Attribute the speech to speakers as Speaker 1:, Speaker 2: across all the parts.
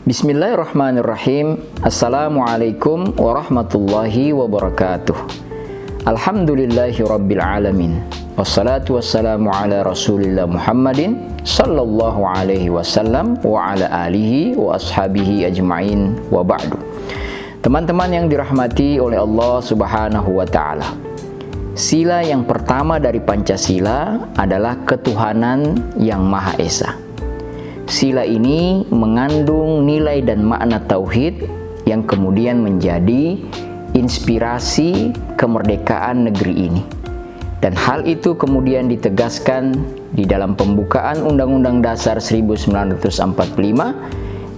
Speaker 1: Bismillahirrahmanirrahim. Assalamualaikum warahmatullahi wabarakatuh. Alhamdulillahi rabbil alamin. Wassalatu wassalamu ala rasulillah Muhammadin sallallahu alaihi wasallam wa ala alihi wa ashabihi ajma'in wa ba'du. Teman-teman yang dirahmati oleh Allah subhanahu wa ta'ala, sila yang pertama dari Pancasila adalah ketuhanan yang Maha Esa. Sila ini mengandung nilai dan makna tauhid yang kemudian menjadi inspirasi kemerdekaan negeri ini. Dan hal itu kemudian ditegaskan di dalam pembukaan Undang-Undang Dasar 1945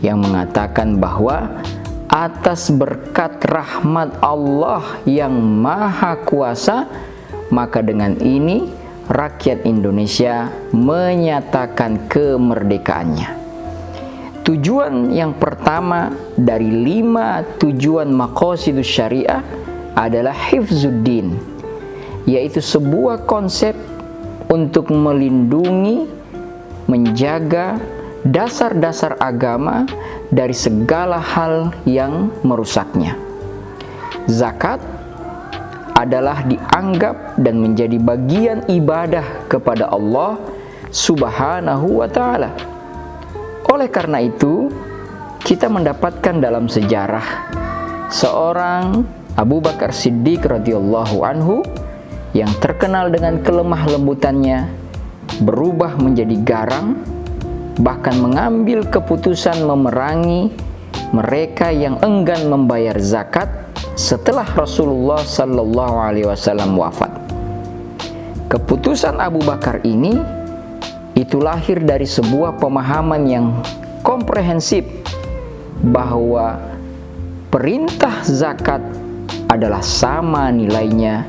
Speaker 1: yang mengatakan bahwa atas berkat rahmat Allah yang Maha Kuasa, maka dengan ini rakyat Indonesia menyatakan kemerdekaannya. Tujuan yang pertama dari 5 tujuan maqasidus syariah adalah hifzuddin, yaitu sebuah konsep untuk melindungi, menjaga dasar-dasar agama dari segala hal yang merusaknya. Zakat adalah dianggap dan menjadi bagian ibadah kepada Allah subhanahu wa ta'ala. Oleh karena itu, kita mendapatkan dalam sejarah seorang Abu Bakar Siddiq radhiyallahu anhu yang terkenal dengan kelemah lembutannya berubah menjadi garang, bahkan mengambil keputusan memerangi mereka yang enggan membayar zakat setelah Rasulullah sallallahu alaihi wasallam wafat. Keputusan Abu Bakar ini itu lahir dari sebuah pemahaman yang komprehensif bahwa perintah zakat adalah sama nilainya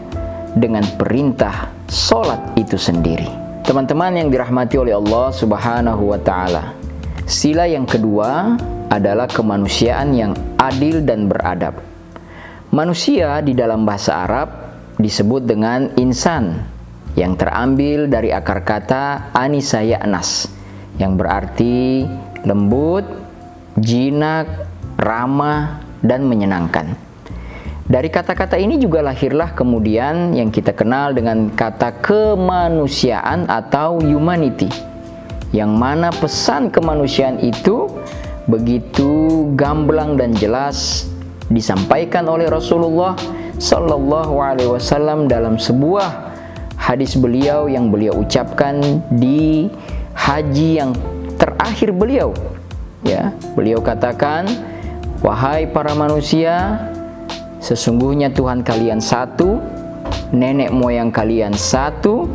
Speaker 1: dengan perintah sholat itu sendiri. Teman-teman yang dirahmati oleh Allah subhanahu wa ta'ala, sila yang kedua adalah kemanusiaan yang adil dan beradab. Manusia di dalam bahasa Arab disebut dengan insan, yang terambil dari akar kata anisa ya'nas, yang berarti lembut, jinak, ramah, dan menyenangkan. Dari kata-kata ini juga lahirlah kemudian yang kita kenal dengan kata kemanusiaan atau humanity, yang mana pesan kemanusiaan itu begitu gamblang dan jelas disampaikan oleh Rasulullah sallallahu alaihi wasallam dalam sebuah hadis beliau yang beliau ucapkan di haji yang terakhir beliau. Ya, beliau katakan, "Wahai para manusia, sesungguhnya Tuhan kalian satu, nenek moyang kalian satu,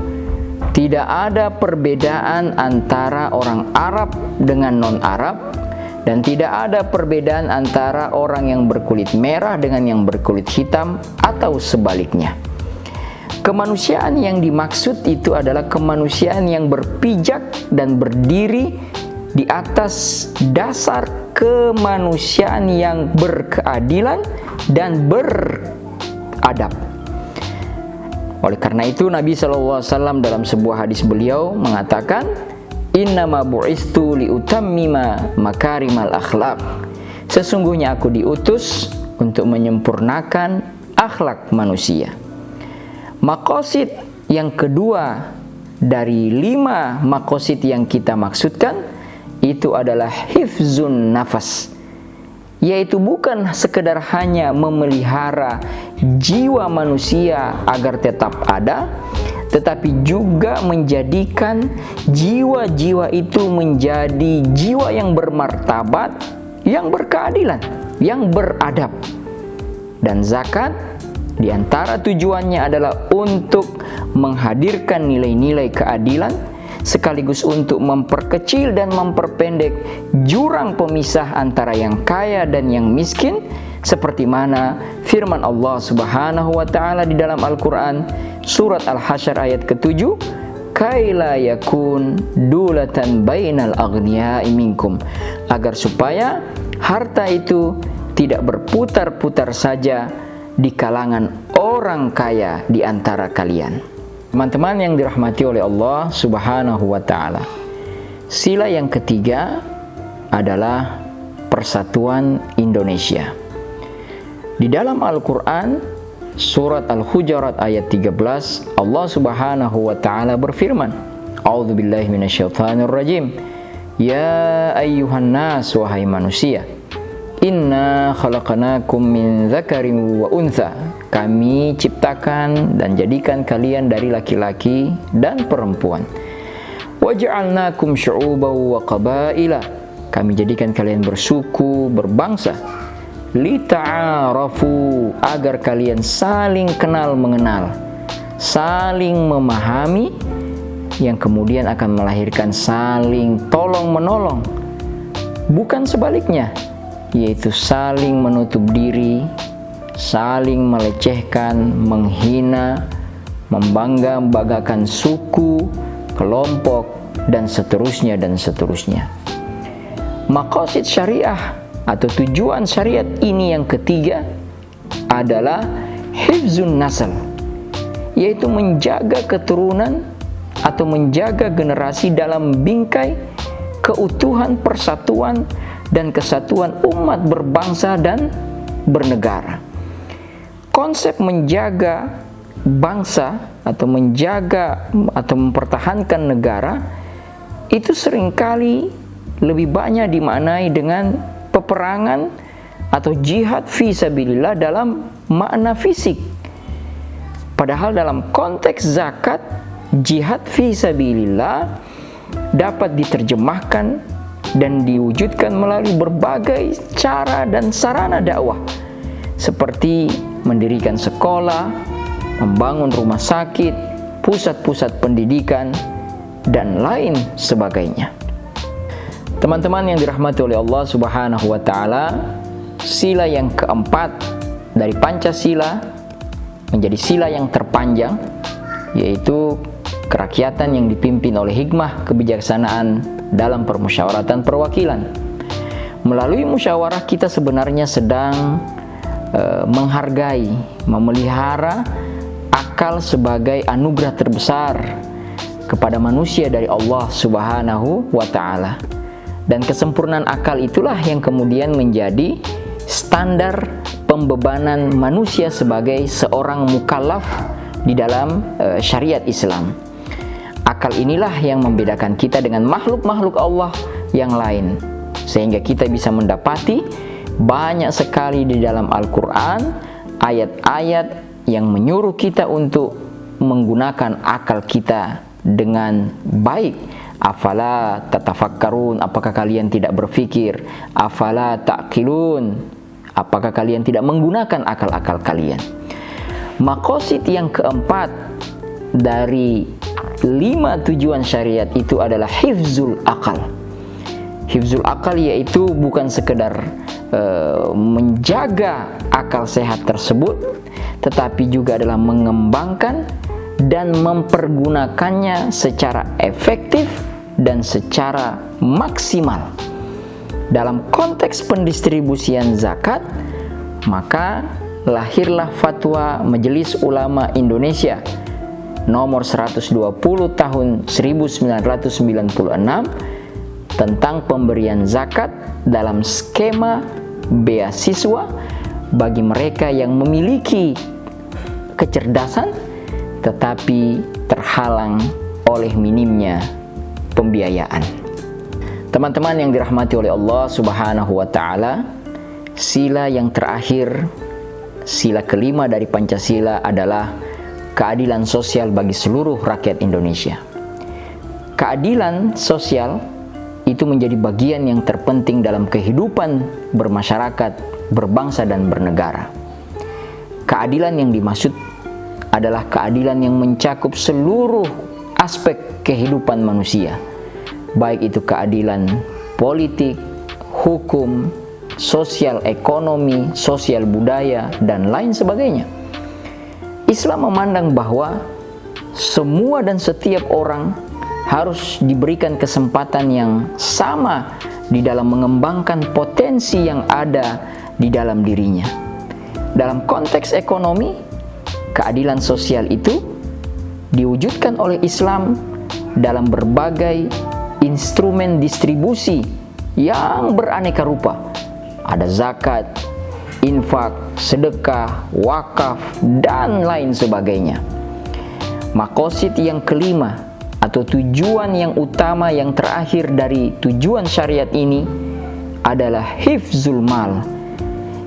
Speaker 1: tidak ada perbedaan antara orang Arab dengan non-Arab, dan tidak ada perbedaan antara orang yang berkulit merah dengan yang berkulit hitam atau sebaliknya." Kemanusiaan yang dimaksud itu adalah kemanusiaan yang berpijak dan berdiri di atas dasar kemanusiaan yang berkeadilan dan beradab. Oleh karena itu Nabi SAW dalam sebuah hadis beliau mengatakan, "Innama bu'istu liutammima makarimal akhlak." Sesungguhnya aku diutus untuk menyempurnakan akhlak manusia. Maqasid yang kedua dari 5 maqasid yang kita maksudkan itu adalah hifzun nafas, yaitu bukan sekedar hanya memelihara jiwa manusia agar tetap ada, tetapi juga menjadikan jiwa-jiwa itu menjadi jiwa yang bermartabat, yang berkeadilan, yang beradab. Dan zakat di antara tujuannya adalah untuk menghadirkan nilai-nilai keadilan, sekaligus untuk memperkecil dan memperpendek jurang pemisah antara yang kaya dan yang miskin, seperti mana firman Allah subhanahu wa ta'ala di dalam Al-Quran surat Al-Hasyr ayat ke-7, "Kaila yakun dulatan bainal aghniya'i minkum," agar supaya harta itu tidak berputar-putar saja di kalangan orang kaya di antara kalian. Teman-teman yang dirahmati oleh Allah subhanahu wa ta'ala, sila yang ketiga adalah Persatuan Indonesia. Di dalam Al-Quran, surat Al-Hujurat ayat 13, Allah Subhanahu wa Ta'ala berfirman, A'udzubillahi minasyaitonirrajim. Ya ayyuhan nas, wahai manusia, inna khalaqnakum min dzakarin wa untha. Kami ciptakan dan jadikan kalian dari laki-laki dan perempuan. Waja'alnakum syu'uban wa qabaila. Kami jadikan kalian bersuku, berbangsa. Lita'arafu, agar kalian saling kenal mengenal, saling memahami, yang kemudian akan melahirkan saling tolong menolong. Bukan sebaliknya, yaitu saling menutup diri, saling melecehkan, menghina, membangga-banggakan suku, kelompok, dan seterusnya dan seterusnya. Maqasid syariah atau tujuan syariat ini yang ketiga adalah hifzun nasl, yaitu menjaga keturunan atau menjaga generasi dalam bingkai keutuhan, persatuan, dan kesatuan umat berbangsa dan bernegara. Konsep menjaga bangsa atau menjaga atau mempertahankan negara itu seringkali lebih banyak dimaknai dengan peperangan atau jihad fi sabilillah dalam makna fisik. Padahal dalam konteks zakat, jihad fi sabilillah dapat diterjemahkan dan diwujudkan melalui berbagai cara dan sarana dakwah, seperti mendirikan sekolah, membangun rumah sakit, pusat-pusat pendidikan, dan lain sebagainya. Teman-teman yang dirahmati oleh Allah Subhanahu wa Ta'ala, sila yang keempat dari Pancasila menjadi sila yang terpanjang, yaitu kerakyatan yang dipimpin oleh hikmah kebijaksanaan dalam permusyawaratan perwakilan. Melalui musyawarah kita sebenarnya sedang menghargai, memelihara akal sebagai anugerah terbesar kepada manusia dari Allah Subhanahu wa Ta'ala. Dan kesempurnaan akal itulah yang kemudian menjadi standar pembebanan manusia sebagai seorang mukallaf di dalam syariat Islam. Akal inilah yang membedakan kita dengan makhluk-makhluk Allah yang lain, sehingga kita bisa mendapati banyak sekali di dalam Al-Quran ayat-ayat yang menyuruh kita untuk menggunakan akal kita dengan baik. Afala tatafakkarun, apakah kalian tidak berpikir? Afala ta'qilun, apakah kalian tidak menggunakan akal-akal kalian? Maqasid yang keempat dari 5 tujuan syariat itu adalah hifzul akal. Hifzul akal yaitu bukan sekedar menjaga akal sehat tersebut, tetapi juga adalah mengembangkan dan mempergunakannya secara efektif dan secara maksimal. Dalam konteks pendistribusian zakat, maka lahirlah fatwa Majelis Ulama Indonesia nomor 120 tahun 1996 tentang pemberian zakat dalam skema beasiswa bagi mereka yang memiliki kecerdasan tetapi terhalang oleh minimnya pembiayaan. Teman-teman yang dirahmati oleh Allah Subhanahu wa Ta'ala, sila yang terakhir, sila kelima dari Pancasila adalah keadilan sosial bagi seluruh rakyat Indonesia. Keadilan sosial itu menjadi bagian yang terpenting dalam kehidupan bermasyarakat, berbangsa, dan bernegara. Keadilan yang dimaksud adalah keadilan yang mencakup seluruh aspek kehidupan manusia, baik itu keadilan politik, hukum, sosial ekonomi, sosial budaya, dan lain sebagainya. Islam memandang bahwa semua dan setiap orang harus diberikan kesempatan yang sama di dalam mengembangkan potensi yang ada di dalam dirinya. Dalam konteks ekonomi, keadilan sosial itu diwujudkan oleh Islam dalam berbagai instrumen distribusi yang beraneka rupa, ada zakat, infak, sedekah, wakaf, dan lain sebagainya. Maqasid yang kelima atau tujuan yang utama yang terakhir dari tujuan syariat ini adalah hifzul mal,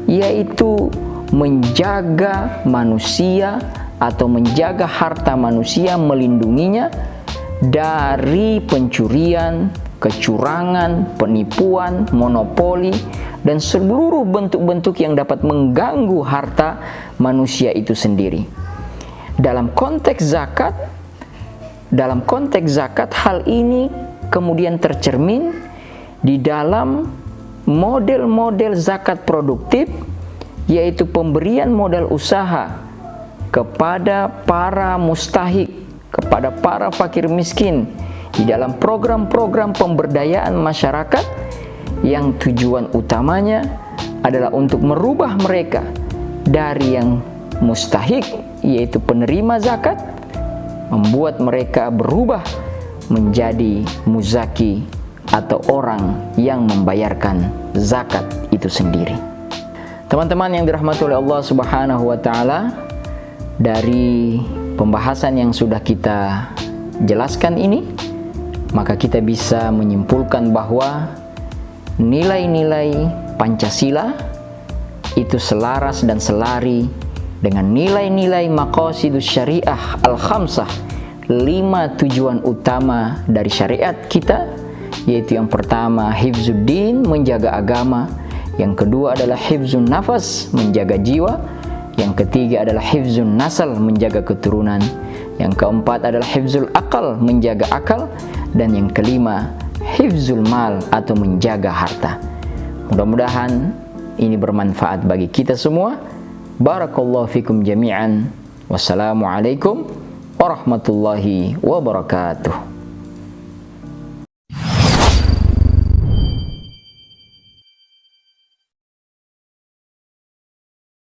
Speaker 1: yaitu menjaga manusia atau menjaga harta manusia, melindunginya dari pencurian, kecurangan, penipuan, monopoli, dan seluruh bentuk-bentuk yang dapat mengganggu harta manusia itu sendiri. Dalam konteks zakat, hal ini kemudian tercermin di dalam model-model zakat produktif, yaitu pemberian modal usaha kepada para mustahik, kepada para fakir miskin di dalam program-program pemberdayaan masyarakat yang tujuan utamanya adalah untuk merubah mereka dari yang mustahik, yaitu penerima zakat, membuat mereka berubah menjadi muzaki atau orang yang membayarkan zakat itu sendiri. Teman-teman yang dirahmati oleh Allah Subhanahu wa taala, dari pembahasan yang sudah kita jelaskan ini, maka kita bisa menyimpulkan bahwa nilai-nilai Pancasila itu selaras dan selari dengan nilai-nilai maqasidus syariah al-khamsah, 5 tujuan utama dari syariat kita, yaitu yang pertama hifzuddin, menjaga agama, yang kedua adalah hifzun nafas, menjaga jiwa, yang ketiga adalah hifzun nasal, menjaga keturunan, yang keempat adalah hifzul akal, menjaga akal, dan yang kelima hifzul mal atau menjaga harta. Mudah-mudahan ini bermanfaat bagi kita semua. Barakallahu fikum jami'an. Wassalamualaikum warahmatullahi wabarakatuh.